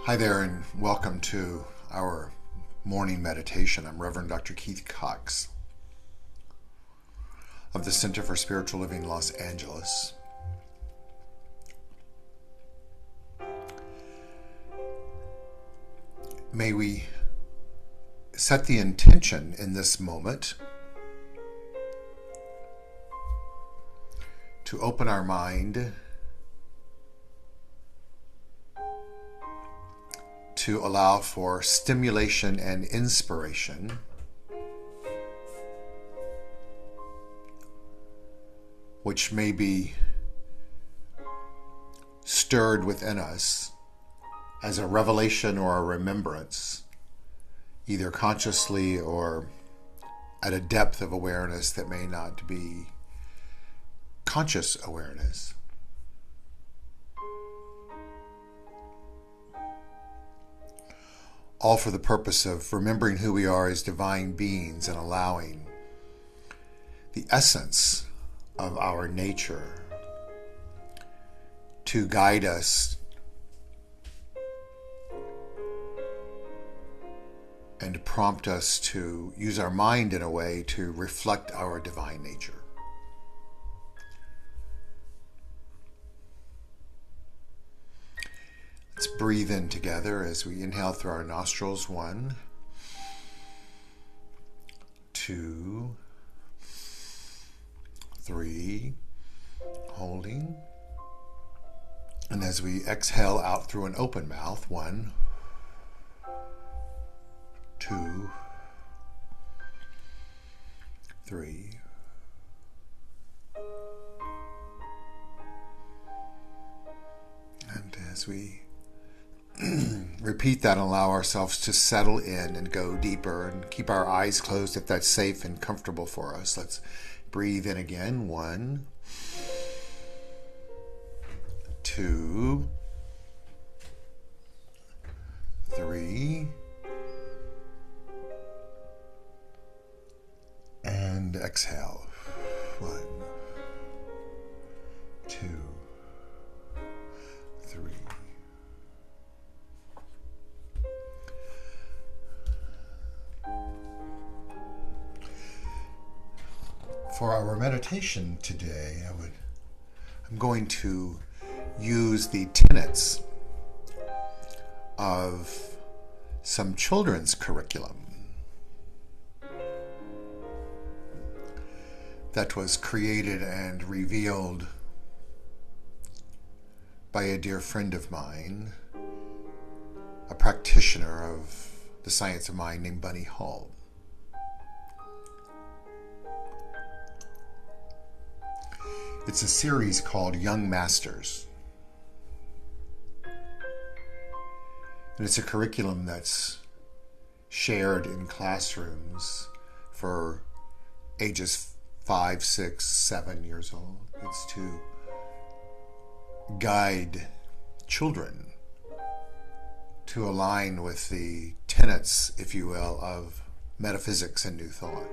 Hi there, and welcome to our morning meditation. I'm Reverend Dr. Keith Cox of the Center for Spiritual Living, Los Angeles. May we set the intention in this moment to open our mind to allow for stimulation and inspiration, which may be stirred within us as a revelation or a remembrance, either consciously or at a depth of awareness that may not be conscious awareness. All for the purpose of remembering who we are as divine beings and allowing the essence of our nature to guide us and prompt us to use our mind in a way to reflect our divine nature. Let's breathe in together as we inhale through our nostrils. 1, 2, 3, holding. And as we exhale out through an open mouth, 1, 2, 3. And as we repeat that and allow ourselves to settle in and go deeper and keep our eyes closed if that's safe and comfortable for us. Let's breathe in again. 1, 2, 3, and exhale. 1, 2, 3. For our meditation today, I'm going to use the tenets of some children's curriculum that was created and revealed by a dear friend of mine, a practitioner of the science of mind named Bunny Hall. It's a series called Young Masters. And it's a curriculum that's shared in classrooms for ages 5, 6, 7 years old. It's to guide children to align with the tenets, if you will, of metaphysics and New Thought.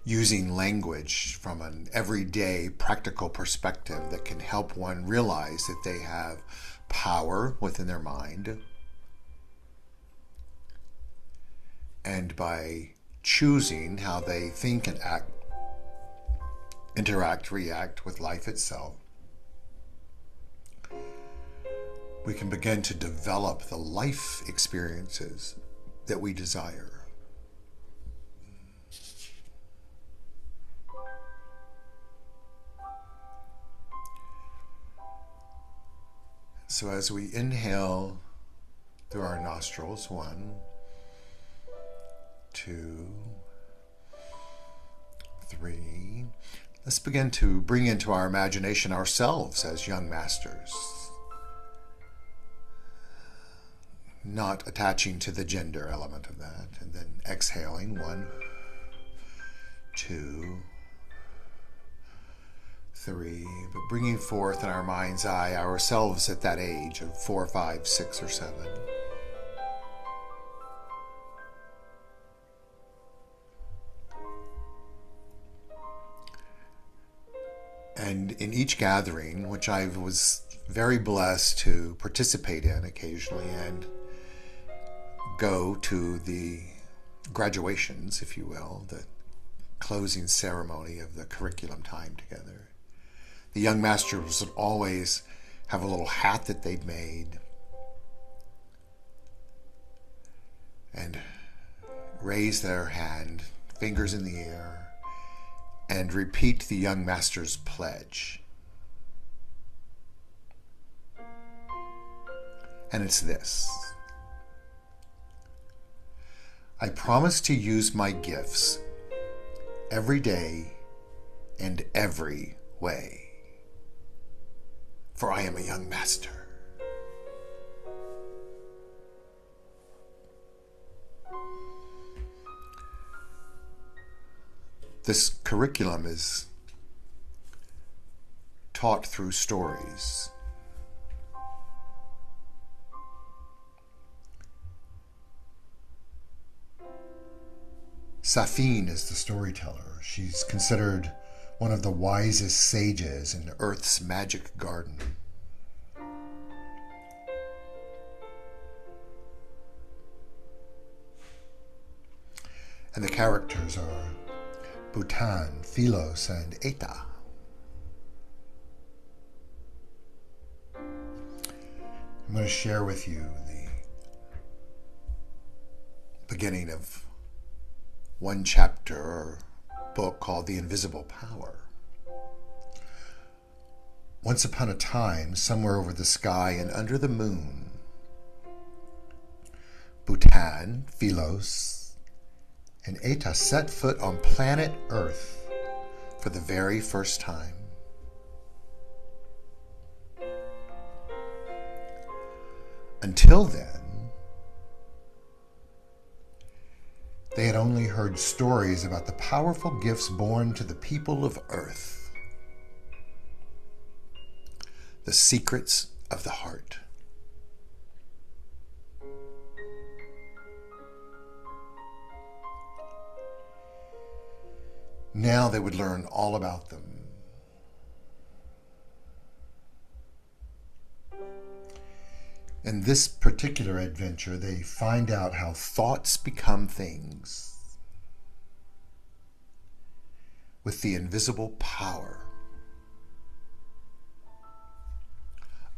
Using language from an everyday practical perspective that can help one realize that they have power within their mind, and by choosing how they think and act, interact, react with life itself, we can begin to develop the life experiences that we desire. So as we inhale through our nostrils, 1, 2, 3, let's begin to bring into our imagination ourselves as young masters, not attaching to the gender element of that, and then exhaling, 1, 2, 3, but bringing forth in our mind's eye ourselves at that age of 4, 5, 6, or 7. And in each gathering, which I was very blessed to participate in occasionally and go to the graduations, if you will, the closing ceremony of the curriculum time together, the young masters would always have a little hat that they'd made and raise their hand, fingers in the air, and repeat the young master's pledge. And it's this: I promise to use my gifts every day and every way, for I am a young master. This curriculum is taught through stories. Safin is the storyteller. She's considered one of the wisest sages in Earth's magic garden. And the characters are Bhutan, Philos, and Eta. I'm going to share with you the beginning of one chapter or book called The Invisible Power. Once upon a time, somewhere over the sky and under the moon, Bhutan, Philos, and Eta set foot on planet Earth for the very first time. Until then, they had only heard stories about the powerful gifts born to the people of Earth, the secrets of the heart. Now they would learn all about them. In this particular adventure, they find out how thoughts become things with the invisible power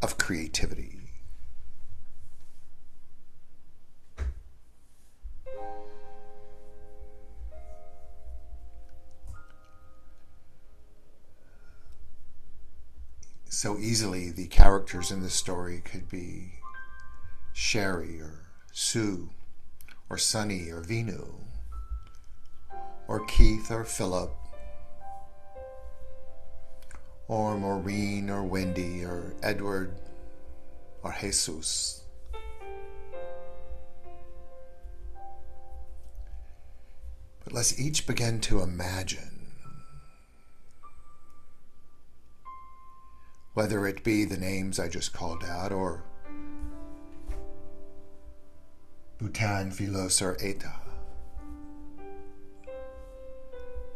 of creativity. So easily, the characters in the story could be Sherry or Sue or Sunny or Vinu or Keith or Philip or Maureen or Wendy or Edward or Jesus. But let's each begin to imagine, whether it be the names I just called out or Bhutan, Philos, or Eta,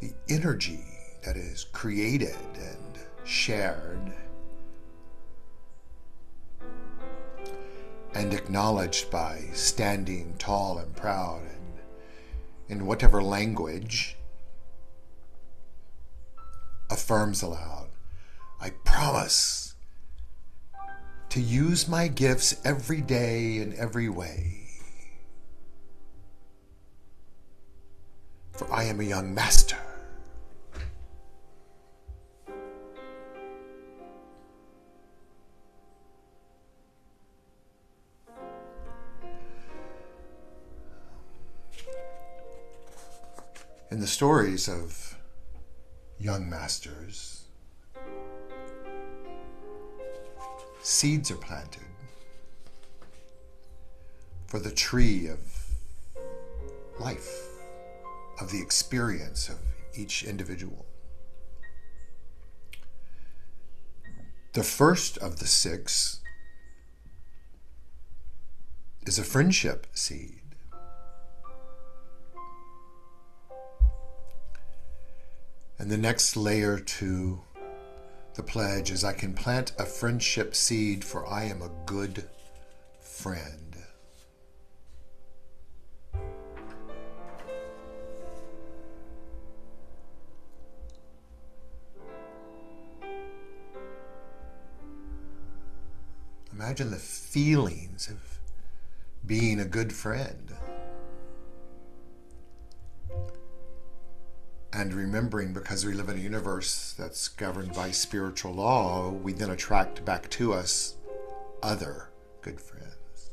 the energy that is created and shared and acknowledged by standing tall and proud and in whatever language affirms aloud, I promise to use my gifts every day in every way, for I am a young master. In the stories of young masters, seeds are planted for the tree of life, of the experience of each individual. The first of the 6 is a friendship seed. And the next layer to The pledge is, I can plant a friendship seed, for I am a good friend. Imagine the feelings of being a good friend. And remembering, because we live in a universe that's governed by spiritual law, we then attract back to us other good friends.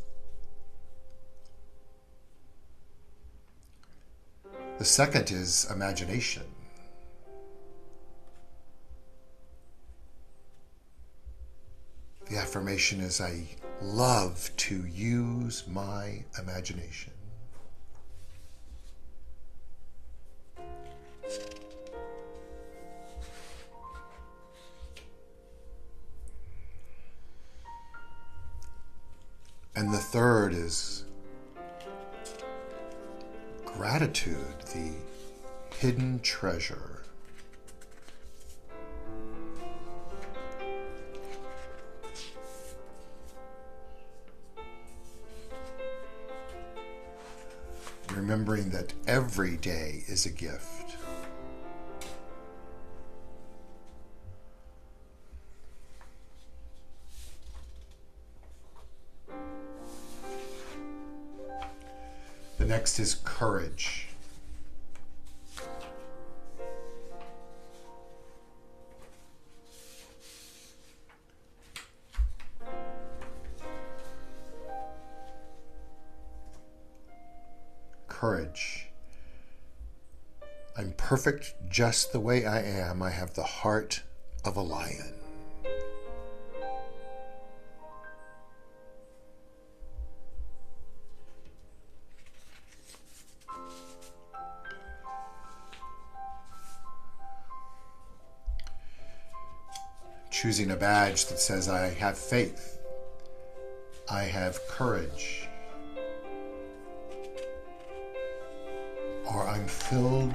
The second is imagination. The affirmation is, I love to use my imagination. And the third is gratitude, the hidden treasure. Remembering that every day is a gift. The next is courage. Courage. I'm perfect just the way I am. I have the heart of a lion. Choosing a badge that says, I have faith, I have courage, or I'm filled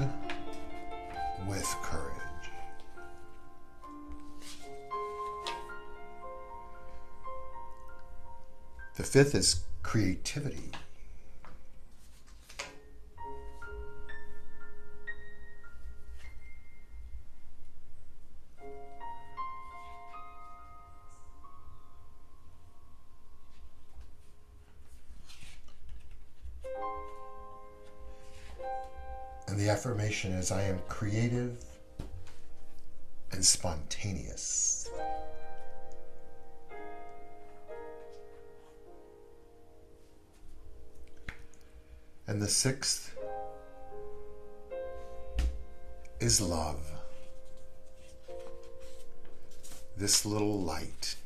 with courage. The fifth is creativity. And the affirmation is, I am creative and spontaneous. And the sixth is love. This little light.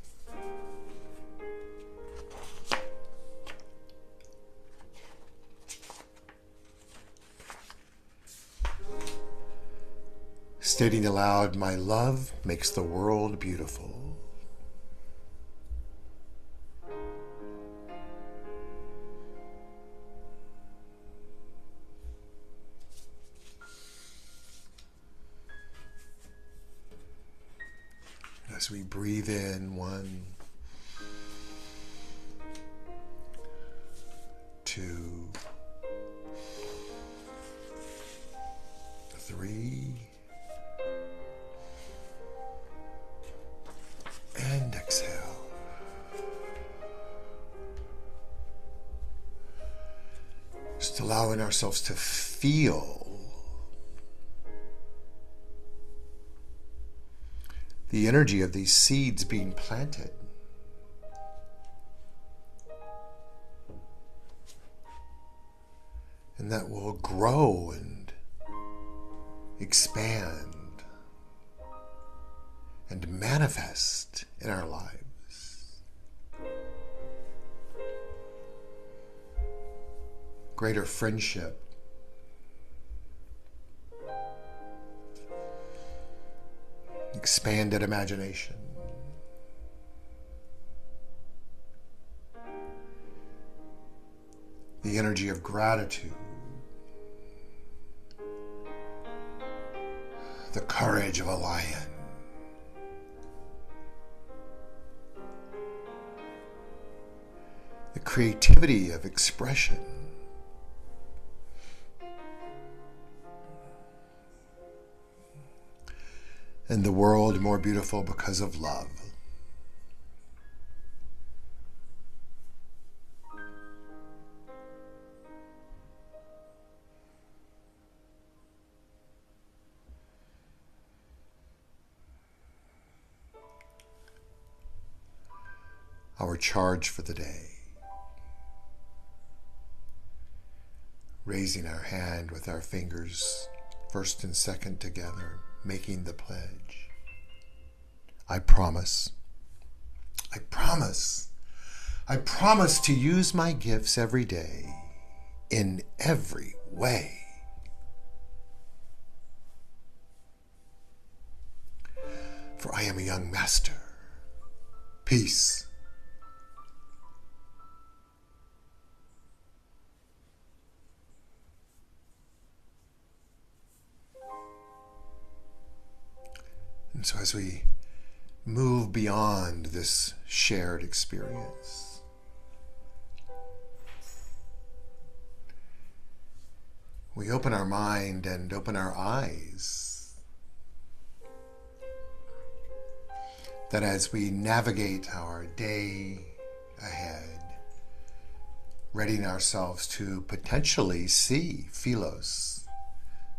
Stating aloud, my love makes the world beautiful. As we breathe in, 1, 2, 3, and exhale. Just allowing ourselves to feel the energy of these seeds being planted. And that will grow and expand and manifest in our lives. Greater friendship, expanded imagination, the energy of gratitude, the courage of a lion. creativity of expression. And the world more beautiful because of love. Our charge for the day. Raising our hand with our fingers, first and second together, making the pledge. I promise to use my gifts every day, in every way. For I am a young master. Peace. And so as we move beyond this shared experience, we open our mind and open our eyes, that as we navigate our day ahead, readying ourselves to potentially see Philos,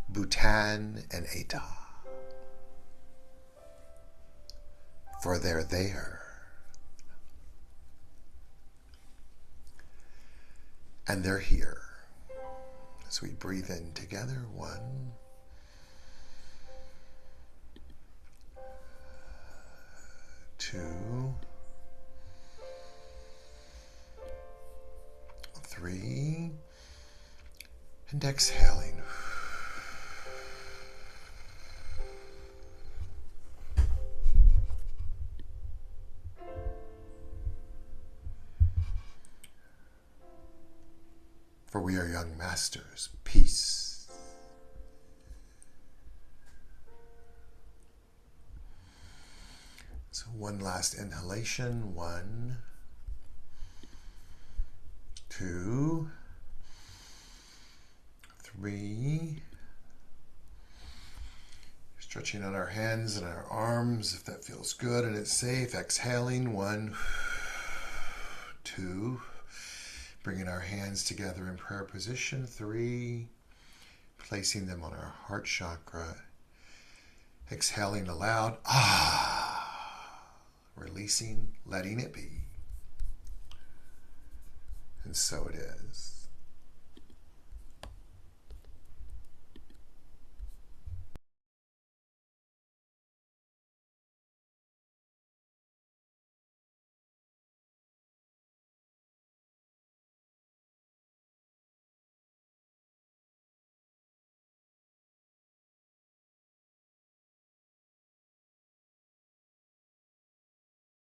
Bhutan, and Eta. For they're there. And they're here. As we breathe in together, 1, 2, 3, and exhaling. For we are young masters. Peace. So one last inhalation. 1, 2, 3. Stretching out our hands and our arms if that feels good and it's safe. Exhaling. 1, 2. Bringing our hands together in prayer position. 3. Placing them on our heart chakra. Exhaling aloud. Releasing, letting it be. And so it is.